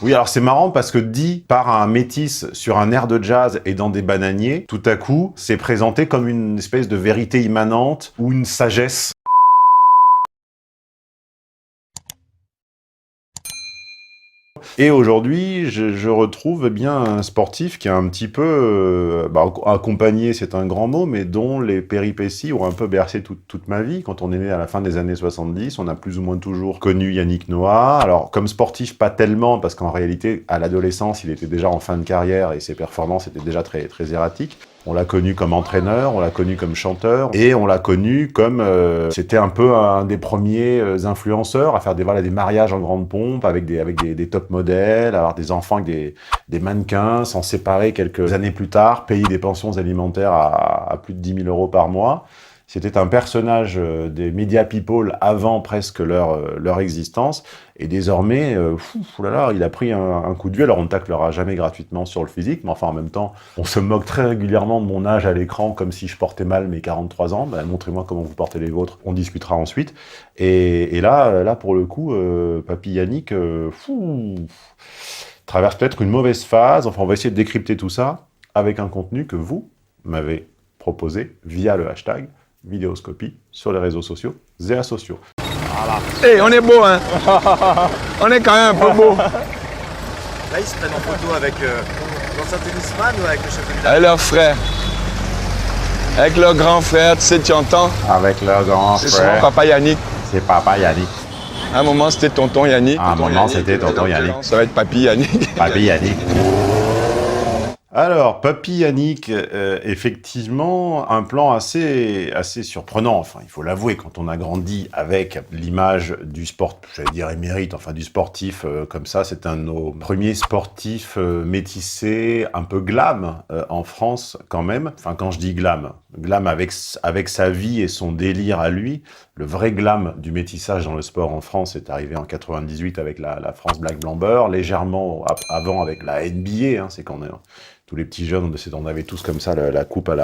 Oui, alors c'est marrant parce que dit par un métis sur un air de jazz et dans des bananiers, tout à coup, c'est présenté comme une espèce de vérité immanente ou une sagesse. Et aujourd'hui, je retrouve bien un sportif qui a un petit peu, accompagné, c'est un grand mot, mais dont les péripéties ont un peu bercé toute ma vie. Quand on est né à la fin des années 70, on a plus ou moins toujours connu Yannick Noah. Alors, comme sportif, pas tellement, parce qu'en réalité, à l'adolescence, il était déjà en fin de carrière et ses performances étaient déjà très, très erratiques. On l'a connu comme entraîneur, on l'a connu comme chanteur, et on l'a connu comme... c'était un peu un des premiers influenceurs à faire des mariages en grande pompe avec des top modèles, avoir des enfants avec des mannequins, s'en séparer quelques années plus tard, payer des pensions alimentaires à plus de 10 000 € par mois. C'était un personnage des media people avant presque leur existence. Et désormais, il a pris un coup de vieux. Alors on ne taclera jamais gratuitement sur le physique, mais enfin en même temps, on se moque très régulièrement de mon âge à l'écran comme si je portais mal mes 43 ans. Ben, montrez-moi comment vous portez les vôtres, on discutera ensuite. Et là pour le coup, Papy Yannick traverse peut-être une mauvaise phase. Enfin, on va essayer de décrypter tout ça avec un contenu que vous m'avez proposé via le hashtag Vidéoscopie sur les réseaux sociaux, Zéa sociaux. Voilà. Hey, on est beau, hein. On est quand même un peu beau. Là, ils se prennent en photo avec l'ancien tennisman ou avec le chef de village? Avec leur frère. Avec leur grand frère, tu sais, tu entends? Avec leur grand C'est frère. son papa Yannick. C'est papa Yannick. À un moment, c'était tonton Yannick. À un moment, c'était tonton Yannick. Ça va être papy Yannick. Papy Yannick. Alors, Papy Yannick, effectivement, un plan assez surprenant. Enfin, il faut l'avouer, quand on a grandi avec l'image du sport, j'allais dire émérite, enfin du sportif comme ça, c'est un de nos premiers sportifs métissés, un peu glam en France quand même. Enfin, quand je dis glam avec sa vie et son délire à lui. Le vrai glam du métissage dans le sport en France est arrivé en 98 avec la France Black Blanc Beurre, légèrement avant avec la NBA, hein, c'est quand tous les petits jeunes, on avait tous comme ça la coupe à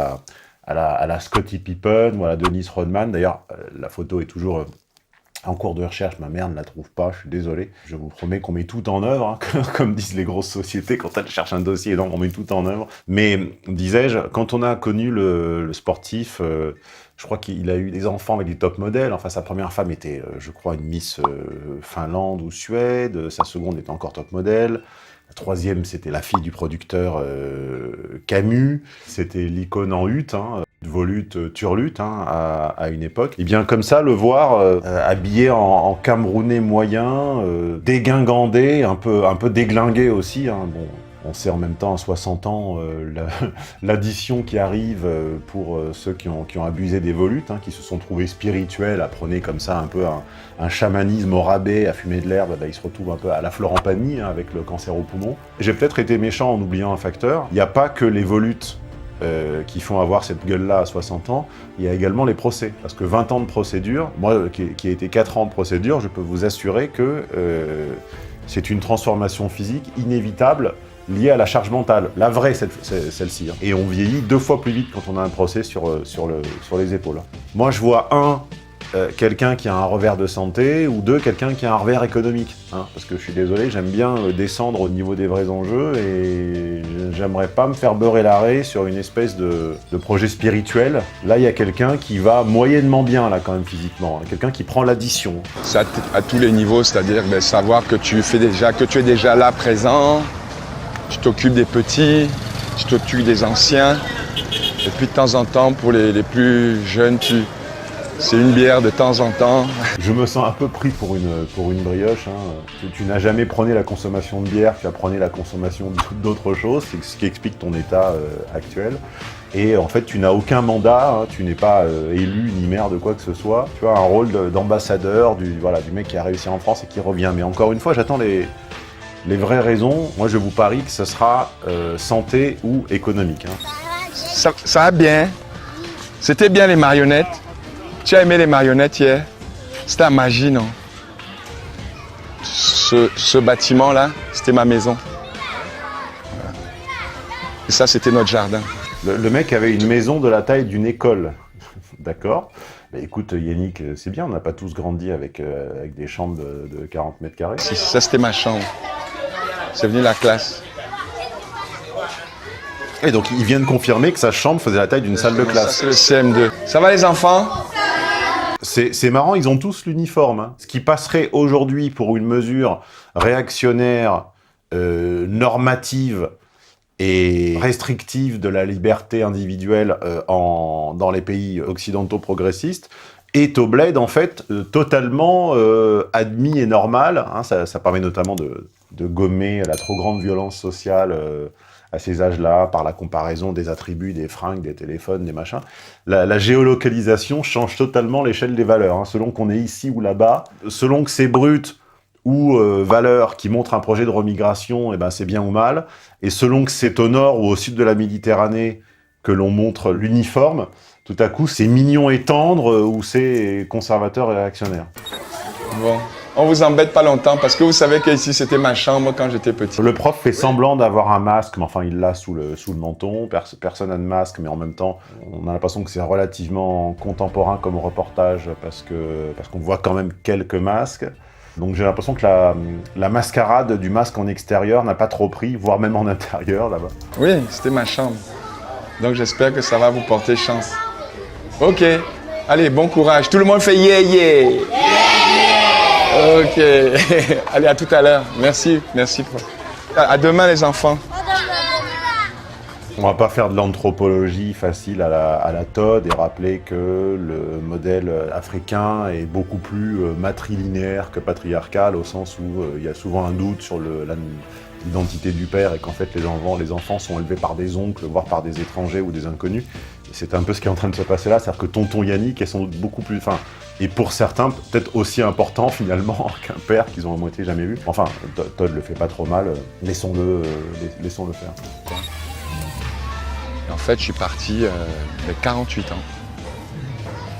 la Scottie Pippen ou à la Dennis Rodman. D'ailleurs, la photo est toujours en cours de recherche. Ma mère ne la trouve pas, je suis désolé. Je vous promets qu'on met tout en œuvre, hein, comme disent les grosses sociétés quand elles cherchent un dossier, donc on met tout en œuvre. Mais, disais-je, quand on a connu le sportif... je crois qu'il a eu des enfants avec des top modèles. Enfin, sa première femme était, je crois, une Miss Finlande ou Suède. Sa seconde était encore top modèle. La troisième, c'était la fille du producteur Camus. C'était l'icône en hutte, hein, volute, turlute, hein, à une époque. Et bien comme ça, le voir habillé en Camerounais moyen, dégingandé, un peu déglingué aussi. Hein, bon. On sait en même temps, à 60 ans, l'addition qui arrive pour ceux qui ont abusé des volutes, hein, qui se sont trouvés spirituels, à prôner comme ça un peu un chamanisme au rabais, à fumer de l'herbe, ils se retrouvent un peu à la Florent Pagny, hein, avec le cancer au poumon. J'ai peut-être été méchant en oubliant un facteur. Il n'y a pas que les volutes qui font avoir cette gueule-là à 60 ans, il y a également les procès. Parce que 20 ans de procédure, moi qui ai été 4 ans de procédure, je peux vous assurer que c'est une transformation physique inévitable liée à la charge mentale, la vraie celle-ci. Hein. Et on vieillit 2 fois plus vite quand on a un procès sur les épaules. Moi je vois quelqu'un qui a un revers de santé, ou 2, quelqu'un qui a un revers économique. Hein, parce que je suis désolé, j'aime bien descendre au niveau des vrais enjeux, et j'aimerais pas me faire beurrer l'arrêt sur une espèce de projet spirituel. Là, il y a quelqu'un qui va moyennement bien, là, quand même, physiquement. Hein, quelqu'un qui prend l'addition. C'est à tous les niveaux, c'est-à-dire savoir que tu es déjà là, présent, tu t'occupes des petits, tu t'occupes des anciens, et puis de temps en temps, pour les plus jeunes, c'est une bière de temps en temps. Je me sens un peu pris pour une brioche. Hein. Tu n'as jamais prôné la consommation de bière, tu as prôné la consommation d'autres choses, c'est ce qui explique ton état actuel. Et en fait, tu n'as aucun mandat, hein, tu n'es pas élu ni maire de quoi que ce soit. Tu as un rôle d'ambassadeur du mec qui a réussi en France et qui revient. Mais encore une fois, j'attends les vraies raisons. Moi, je vous parie que ce sera santé ou économique. Hein. Ça va bien. C'était bien les marionnettes. Tu as aimé les marionnettes hier? C'était la magie, non? Ce bâtiment-là, c'était ma maison. Et ça, c'était notre jardin. Le mec avait une maison de la taille d'une école. D'accord. Bah, écoute, Yannick, c'est bien, on n'a pas tous grandi avec des chambres de 40 mètres carrés. Ça, c'était ma chambre. C'est venu la classe. Et donc, il vient de confirmer que sa chambre faisait la taille d'une salle de Ça, classe. c'est le CM2. Ça va les enfants? C'est marrant, ils ont tous l'uniforme. Hein. Ce qui passerait aujourd'hui pour une mesure réactionnaire, normative et restrictive de la liberté individuelle dans les pays occidentaux progressistes, est au bled, en fait, totalement admis et normal. Hein. Ça permet notamment de gommer la trop grande violence sociale à ces âges-là, par la comparaison des attributs, des fringues, des téléphones, des machins. La géolocalisation change totalement l'échelle des valeurs, hein, selon qu'on est ici ou là-bas. Selon que c'est brut ou valeur qui montre un projet de remigration, eh ben c'est bien ou mal. Et selon que c'est au nord ou au sud de la Méditerranée que l'on montre l'uniforme, tout à coup c'est mignon et tendre ou c'est conservateur et réactionnaire. Bon. On vous embête pas longtemps parce que vous savez qu'ici c'était ma chambre quand j'étais petit. Le prof fait semblant d'avoir un masque, mais enfin il l'a sous le menton. Personne n'a de masque, mais en même temps, on a l'impression que c'est relativement contemporain comme reportage parce qu'on voit quand même quelques masques. Donc j'ai l'impression que la mascarade du masque en extérieur n'a pas trop pris, voire même en intérieur là-bas. Oui, c'était ma chambre. Donc j'espère que ça va vous porter chance. Ok, allez, bon courage. Tout le monde fait yeah yeah. Ok, allez, à tout à l'heure. Merci, merci. À demain les enfants. On va pas faire de l'anthropologie facile à la Todd et rappeler que le modèle africain est beaucoup plus matrilinéaire que patriarcal, au sens où il y a souvent un doute sur l'identité du père et qu'en fait les enfants sont élevés par des oncles, voire par des étrangers ou des inconnus. Et c'est un peu ce qui est en train de se passer là, c'est-à-dire que tonton Yannick est sans doute beaucoup plus... et pour certains, peut-être aussi important finalement qu'un père qu'ils ont à moitié jamais vu. Enfin, Todd le fait pas trop mal, laissons-le faire. Et en fait, je suis parti avec 48 ans.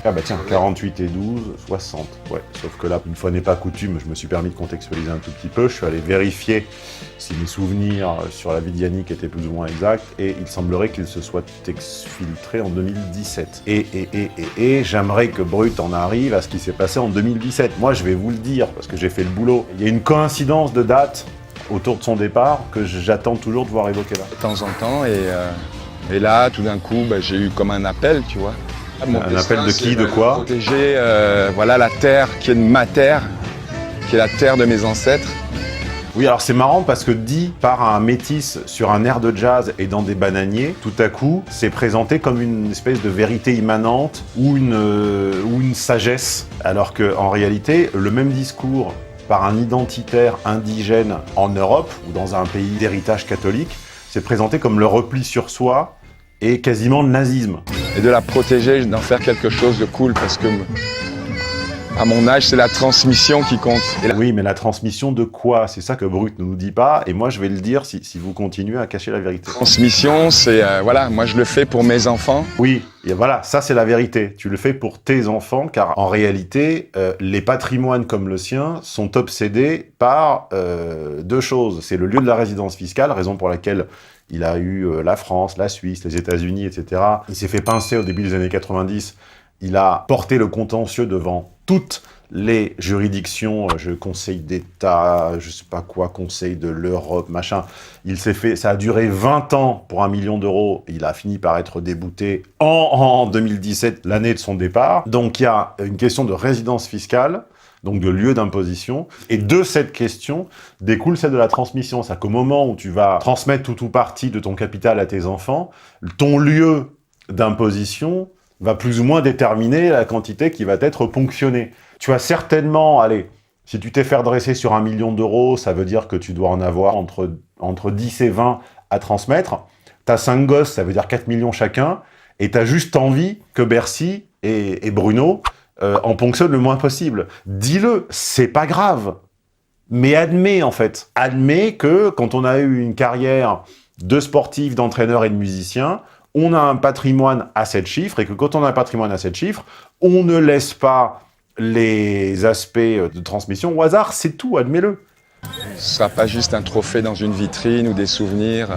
Ah bah tiens, 48 et 12, 60. Ouais, sauf que là, une fois n'est pas coutume, je me suis permis de contextualiser un tout petit peu. Je suis allé vérifier si mes souvenirs sur la vie de Yannick étaient plus ou moins exacts, et il semblerait qu'il se soit exfiltré en 2017. Et j'aimerais que Brut en arrive à ce qui s'est passé en 2017. Moi, je vais vous le dire, parce que j'ai fait le boulot. Il y a une coïncidence de date autour de son départ que j'attends toujours de voir évoquer là. De temps en temps, et là, tout d'un coup, j'ai eu comme un appel, tu vois. Un appel de qui, de quoi? Protéger voilà, la terre qui est ma terre, qui est la terre de mes ancêtres. Oui, alors c'est marrant parce que dit par un métis sur un air de jazz et dans des bananiers, tout à coup, c'est présenté comme une espèce de vérité immanente ou une sagesse, alors qu'en réalité, le même discours par un identitaire indigène en Europe ou dans un pays d'héritage catholique, c'est présenté comme le repli sur soi et quasiment le nazisme. Et de la protéger, d'en faire quelque chose de cool, parce que à mon âge, c'est la transmission qui compte. Oui, mais la transmission de quoi? C'est ça que Brut ne nous dit pas, et moi je vais le dire si vous continuez à cacher la vérité. Transmission, c'est, voilà, moi je le fais pour mes enfants. Oui, et voilà, ça c'est la vérité. Tu le fais pour tes enfants, car en réalité, les patrimoines comme le sien sont obsédés par deux choses. C'est le lieu de la résidence fiscale, raison pour laquelle il a eu la France, la Suisse, les États-Unis, etc. Il s'est fait pincer au début des années 90. Il a porté le contentieux devant toutes les juridictions, Conseil d'État, je sais pas quoi, Conseil de l'Europe, machin. Ça a duré 20 ans pour 1 million d'euros. Il a fini par être débouté en 2017, l'année de son départ. Donc il y a une question de résidence fiscale, donc de lieu d'imposition. Et de cette question découle celle de la transmission. C'est-à-dire qu'au moment où tu vas transmettre tout ou partie de ton capital à tes enfants, ton lieu d'imposition va plus ou moins déterminer la quantité qui va être ponctionnée. Tu as certainement, allez, si tu t'es fait dresser sur 1 million d'euros, ça veut dire que tu dois en avoir entre 10 et 20 à transmettre. T'as 5 gosses, ça veut dire 4 millions chacun, et t'as juste envie que Bercy et Bruno en ponctionnent le moins possible. Dis-le, c'est pas grave. Mais admets, en fait. Admets que quand on a eu une carrière de sportif, d'entraîneur et de musicien, on a un patrimoine à 7 chiffres, et que quand on a un patrimoine à 7 chiffres, on ne laisse pas les aspects de transmission au hasard, c'est tout, admets-le. Ce sera pas juste un trophée dans une vitrine ou des souvenirs.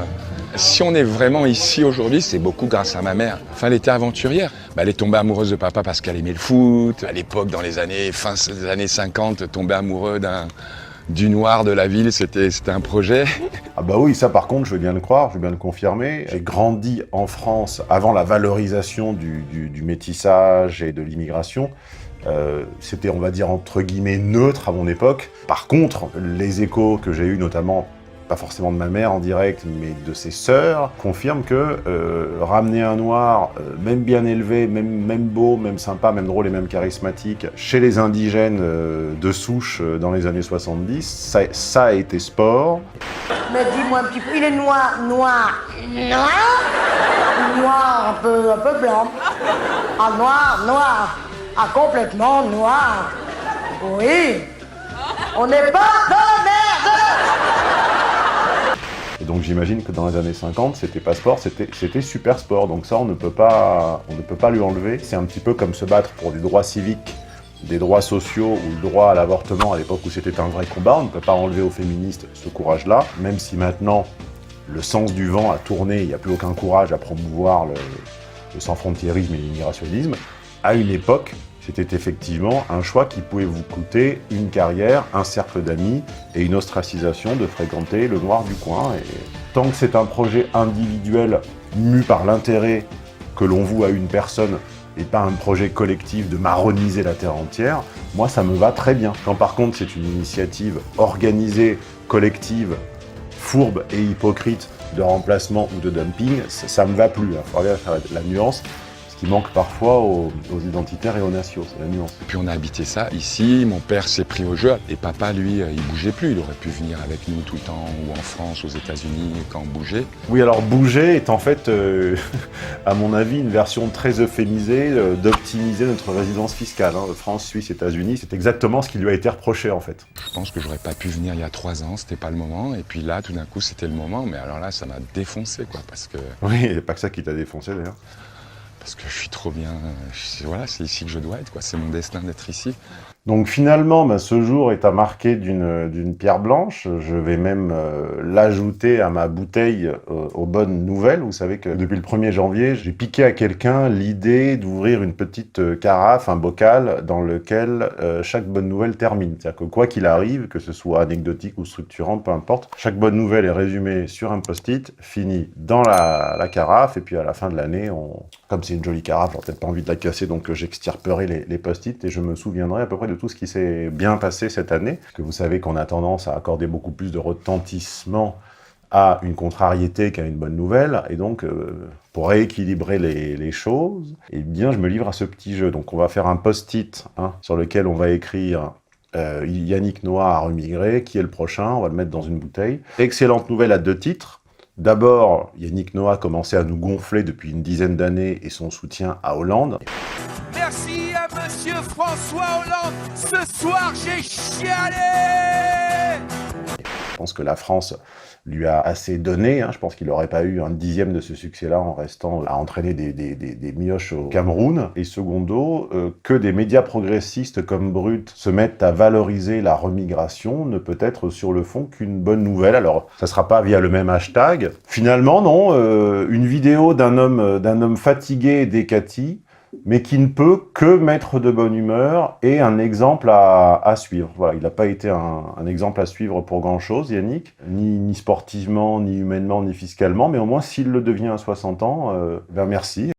Si on est vraiment ici aujourd'hui, c'est beaucoup grâce à ma mère. Enfin, elle était aventurière. Elle est tombée amoureuse de papa parce qu'elle aimait le foot. À l'époque, dans les années, fin des années 50, tombée amoureuse du noir de la ville, c'était un projet. Ah bah oui, ça par contre, je veux bien le croire, je veux bien le confirmer. J'ai grandi en France avant la valorisation du métissage et de l'immigration. C'était, on va dire, entre guillemets, neutre à mon époque. Par contre, les échos que j'ai eus, notamment, pas forcément de ma mère en direct, mais de ses sœurs, confirment que ramener un noir, même bien élevé, même beau, même sympa, même drôle et même charismatique, chez les indigènes de souche dans les années 70, ça a été sport. Mais dis-moi un petit peu, il est noir, noir, un peu blanc. Ah, noir, ah, complètement noir. Oui, on n'est pas dans la merde. Et donc j'imagine que dans les années 50, c'était pas sport, c'était super sport. Donc ça, on ne peut pas lui enlever. C'est un petit peu comme se battre pour des droits civiques, des droits sociaux ou le droit à l'avortement à l'époque où c'était un vrai combat. On ne peut pas enlever aux féministes ce courage-là, même si maintenant le sens du vent a tourné, il n'y a plus aucun courage à promouvoir le sans-frontiérisme et l'immigrationnisme. À une époque, c'était effectivement un choix qui pouvait vous coûter une carrière, un cercle d'amis et une ostracisation de fréquenter le noir du coin. Et tant que c'est un projet individuel mu par l'intérêt que l'on voue à une personne et pas un projet collectif de marroniser la terre entière, moi ça me va très bien. Quand par contre c'est une initiative organisée, collective, fourbe et hypocrite de remplacement ou de dumping, ça me va plus. Il faut bien faire la nuance. Qui manque parfois aux identitaires et aux nationaux, c'est la nuance. Et puis on a habité ça ici, mon père s'est pris au jeu, et papa lui, il bougeait plus, il aurait pu venir avec nous tout le temps, ou en France, aux États-Unis, quand on bougeait. Oui, alors bouger est en fait, à mon avis, une version très euphémisée d'optimiser notre résidence fiscale. Hein. France, Suisse, États-Unis, c'est exactement ce qui lui a été reproché en fait. Je pense que j'aurais pas pu venir il y a 3 ans, c'était pas le moment, et puis là, tout d'un coup, c'était le moment, mais alors là, ça m'a défoncé, quoi, parce que... Oui, il n'y a pas que ça qui t'a défoncé d'ailleurs. Parce que je suis trop bien, voilà, c'est ici que je dois être, quoi. C'est mon destin d'être ici. Donc finalement, ce jour est à marquer d'une pierre blanche. Je vais même l'ajouter à ma bouteille aux bonnes nouvelles. Vous savez que depuis le 1er janvier, j'ai piqué à quelqu'un l'idée d'ouvrir une petite carafe, un bocal, dans lequel chaque bonne nouvelle termine. C'est-à-dire que quoi qu'il arrive, que ce soit anecdotique ou structurant, peu importe, chaque bonne nouvelle est résumée sur un post-it, finie dans la carafe, et puis à la fin de l'année, comme c'est une jolie carafe, j'aurais peut-être pas envie de la casser, donc j'extirperai les post-it et je me souviendrai à peu près de tout ce qui s'est bien passé cette année. Parce que vous savez qu'on a tendance à accorder beaucoup plus de retentissement à une contrariété qu'à une bonne nouvelle. Et donc, pour rééquilibrer les choses, eh bien, je me livre à ce petit jeu. Donc, on va faire un post-it sur lequel on va écrire Yannick Noah a remigré, qui est le prochain, on va le mettre dans une bouteille. Excellente nouvelle à 2 titres. D'abord, Yannick Noah a commencé à nous gonfler depuis une dizaine d'années et son soutien à Hollande. Merci à Monsieur François Hollande. Ce soir, j'ai chialé. Je pense que la France lui a assez donné. Je pense qu'il n'aurait pas eu un dixième de ce succès-là en restant à entraîner des mioches au Cameroun. Et secondo, que des médias progressistes comme Brut se mettent à valoriser la remigration ne peut être sur le fond qu'une bonne nouvelle. Alors, ça ne sera pas via le même hashtag. Finalement, non. Une vidéo d'un homme fatigué et décati, mais qui ne peut que mettre de bonne humeur et un exemple à suivre. Voilà, il n'a pas été un exemple à suivre pour grand-chose, Yannick, ni sportivement, ni humainement, ni fiscalement, mais au moins s'il le devient à 60 ans, merci.